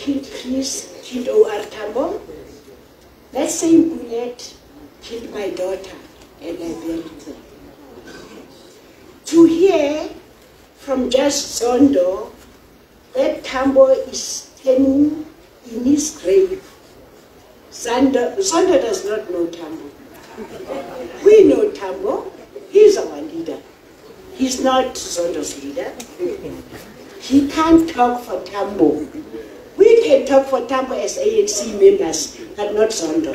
killed Chris, killed O.R. Tambo. That same bullet killed my daughter, and I buried her. To hear from just Zondo that Tambo is standing in his grave. Zondo does not know Tambo. We know Tambo. He's our leader. He's not Zondo's leader. He can't talk for Tambo. We can talk for Tambo as ANC members, but not Zondo.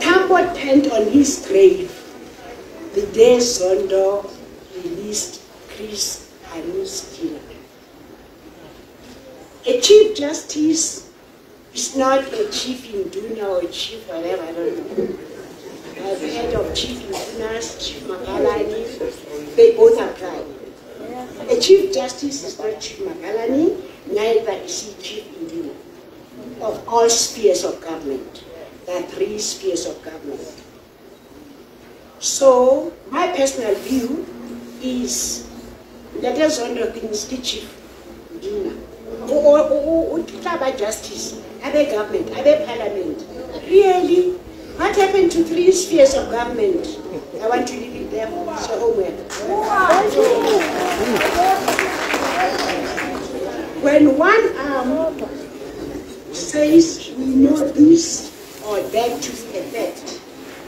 Tambo turned on his grave the day Zondo released Chris Hani's killer. A chief justice is not a chief in Duna or a chief whatever, I don't know. I've heard of Chief Indunas, Chief Magalani, they both apply. A chief justice is not Chief Magalani, neither is he Chief Induna. Of all spheres of government, there are 3 spheres of government. So, my personal view is that there's one of things the Chief Induna. Or justice, other government, other parliament. Really? What happened to 3 spheres of government? I want to leave it there for homework. When one arm says we know this or that to the effect,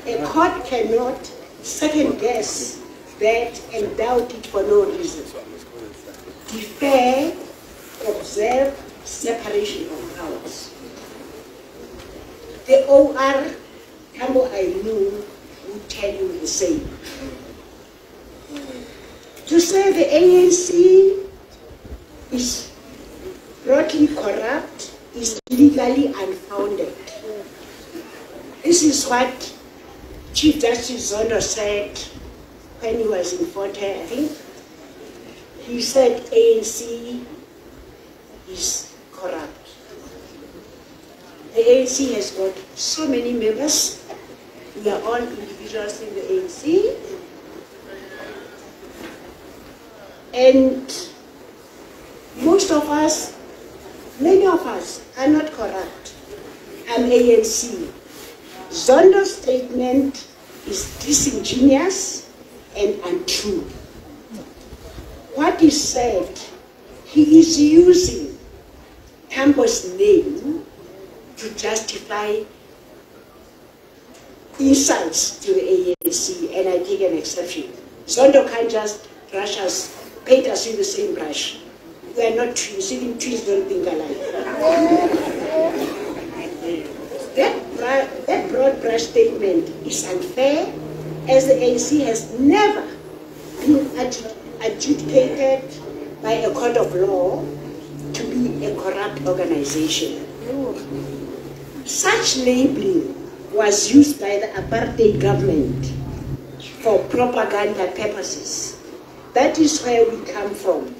a court cannot second guess that and doubt it for no reason. Defer, observe separation of powers. The OR Tambo I knew would tell you the same. To say the ANC is broadly corrupt is legally unfounded. This is what Chief Justice Zondo said when he was in Fort Hare, I think. He said ANC is corrupt. The ANC has got so many members. We are all individuals in the ANC. And most of us, many of us, are not corrupt. I'm ANC. Zondo's statement is disingenuous and untrue. What is said, he is using Tambo's name to justify insults to the ANC, and I take an exception. Zondo can't just brush us, paint us in the same brush. We are not twins, even twins don't think alike. That broad brush statement is unfair, as the ANC has never been adjudicated by a court of law to be a corrupt organization. Such labeling was used by the apartheid government for propaganda purposes. That is where we come from.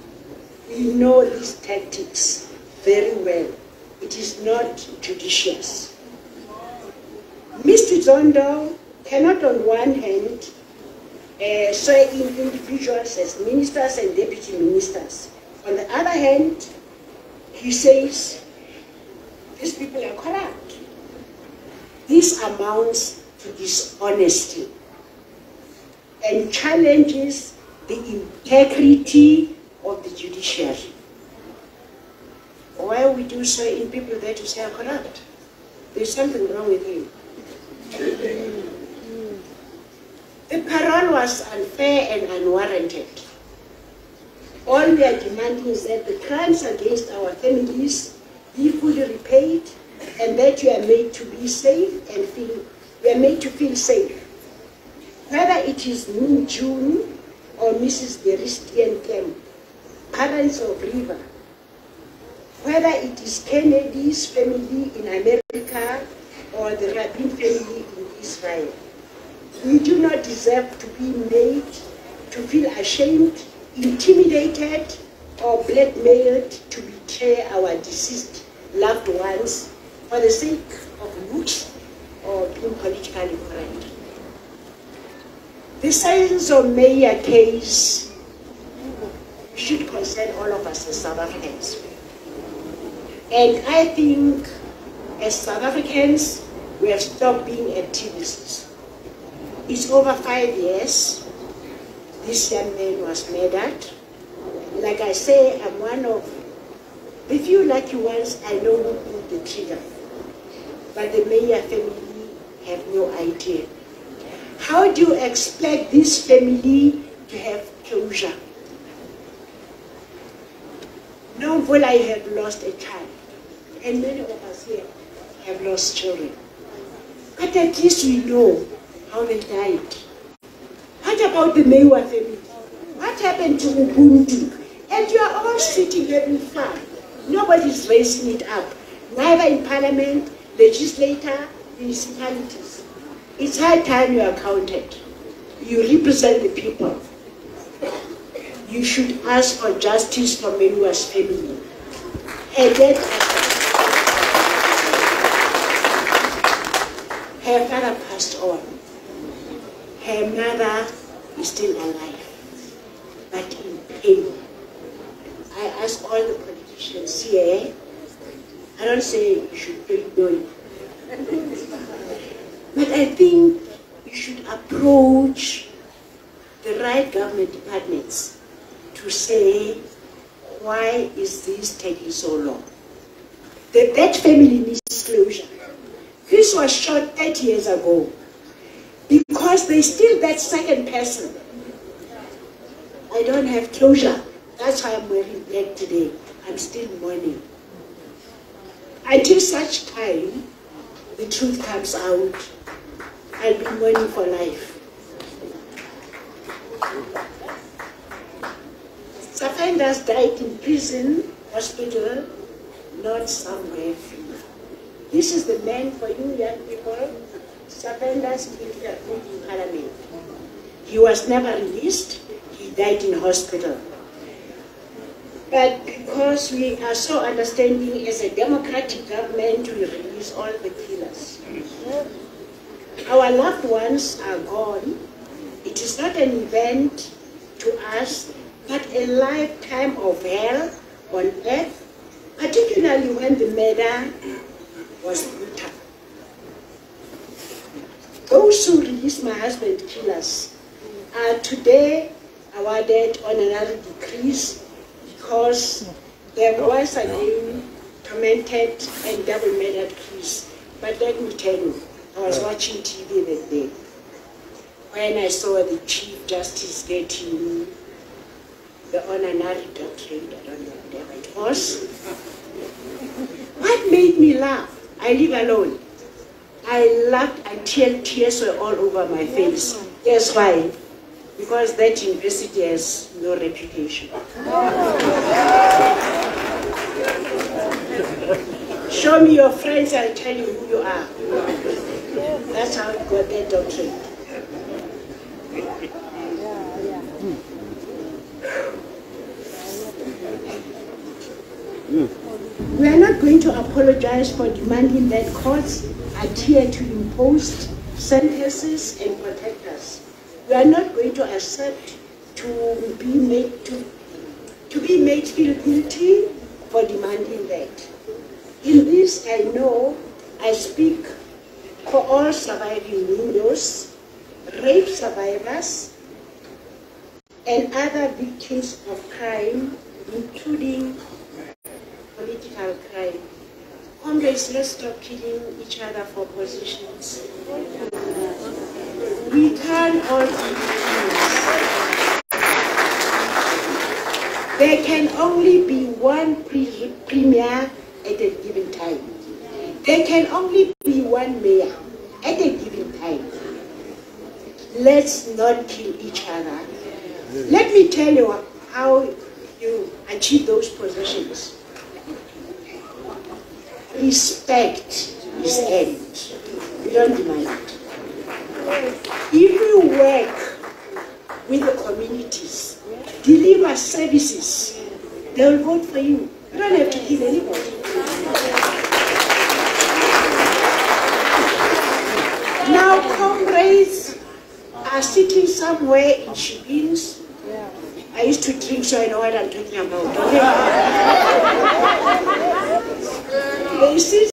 We know these tactics very well. It is not judicious. Mr. Zondo cannot on one hand swear in individuals as ministers and deputy ministers. On the other hand, he says these people are corrupt. This amounts to dishonesty and challenges the integrity of the judiciary. Why we do so in people that you say are corrupt? There's something wrong with him. The parole was unfair and unwarranted. All we are demanding is that the crimes against our families be fully repaid, and that you are made to be safe and we are made to feel safe. Whether it is me, June, or Mrs. Beristian Kemp, parents of River, whether it is Kennedy's family in America or the Rabin family in Israel, we do not deserve to be made to feel ashamed, intimidated, or blackmailed to betray our deceased loved ones for the sake of looks or being politically correct. The Science of Mayor case should concern all of us as South Africans. And I think as South Africans, we have stopped being activists. It's over 5 years this young man was murdered. Like I say, I'm one of the few lucky ones I know who pulled the trigger. But the Meyer family have no idea. How do you expect this family to have closure? No, well, I have lost a child, and many of us here have lost children. But at least we know how they died. What about the Meyer family? What happened to Ubuntu? And you are all sitting having fun. Nobody's raising it up. Neither in parliament, legislator, municipalities. It's high time you are counted. You represent the people. You should ask for justice for Melua's family. And then her father passed on. Her mother is still alive, but in pain. I ask all the politicians here, I don't say you should pay no. But I think you should approach the right government departments to say, why is this taking so long? That family needs closure. This was shot 30 years ago because there's still that second person. I don't have closure. That's why I'm wearing black today. I'm still mourning. Until such time, the truth comes out, I'll be mourning for life. Safendas died in prison, hospital, not somewhere free. This is the man for you young people. Safendas in parliament. He was never released. He died in hospital. But because we are so understanding as a democratic government, we release all the killers. Our loved ones are gone. It is not an event to us, but a lifetime of hell on earth, particularly when the murder was brutal. Those who released my husband killers are today awarded honorary degrees because they were once again tormented and double-murdered Chris. But let me tell you, I was watching TV that day when I saw the Chief Justice getting the honorary doctorate, I don't know whatever it was. What made me laugh? I live alone. I laughed until tears were all over my face. Guess why? Because that university has no reputation. Show me your friends, I'll tell you who you are. That's how you got that doctrine. We are not going to apologize for demanding that courts adhere to imposed sentences and protect us. We are not going to accept to be made feel guilty for demanding that. In this, I know I speak for all surviving widows, rape survivors, and other victims of crime, including political crime. Comrades, let's stop killing each other for positions. We can't all be equals. There can only be one premier at a given time. There can only be one mayor at a given time. Let's not kill each other. Let me tell you how you achieve those positions. Respect is end. We don't demand it. If you work with the communities, deliver services, they will vote for you. You don't have to kill anybody. Now comrades are sitting somewhere in Shibins I used to drink, so I know what I'm talking about. Okay? They see